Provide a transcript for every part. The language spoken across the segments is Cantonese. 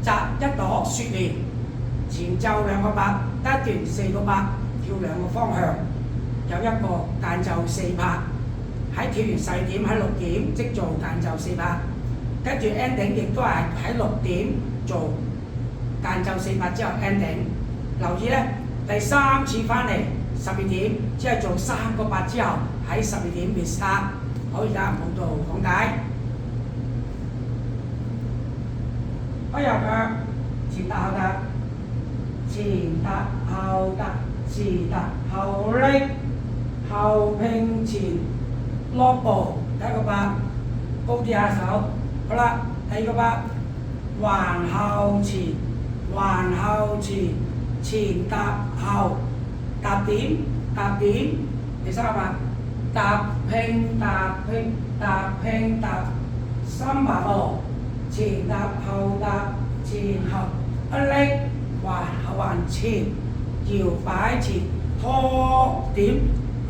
摘一朵雪蓮，前奏2個拍，得一段4個拍，跳2個方向，有一個間奏4拍。喺跳完細點喺6點即做間奏4拍，跟住 ending 亦都係喺6點做間奏4拍之後 ending。留意咧，第3次翻嚟12點，只係做3個拍之後喺12點 restart。好，而家舞蹈講解。開右腳，前踏後踏，前踏後踏，前踏後拎，後拼前。落步，第一個拍，高啲下手，好啦，第2個拍，橫後前，橫後前，前踏後，踏點，踏點，第3個拍，踏拼踏拼踏拼踏，3拍步，前踏後踏，前後一拎，橫後橫前，搖擺前，拖點，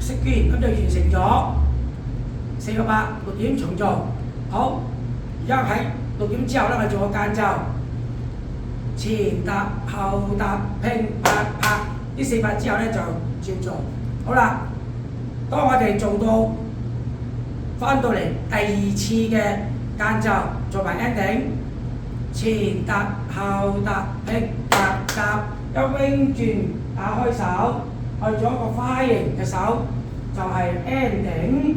息肩，咁就完成咗。4個拍，6點重做。好，而家喺6點之後咧，我做個間奏，前踏後踏拼拍拍，呢4拍之後咧就照做。好啦，當我哋做到翻到嚟第2次嘅間奏，做埋 ending， 前踏後踏拼拍拍，一 wing 轉打開手，去咗一個花形嘅手，就係 ending。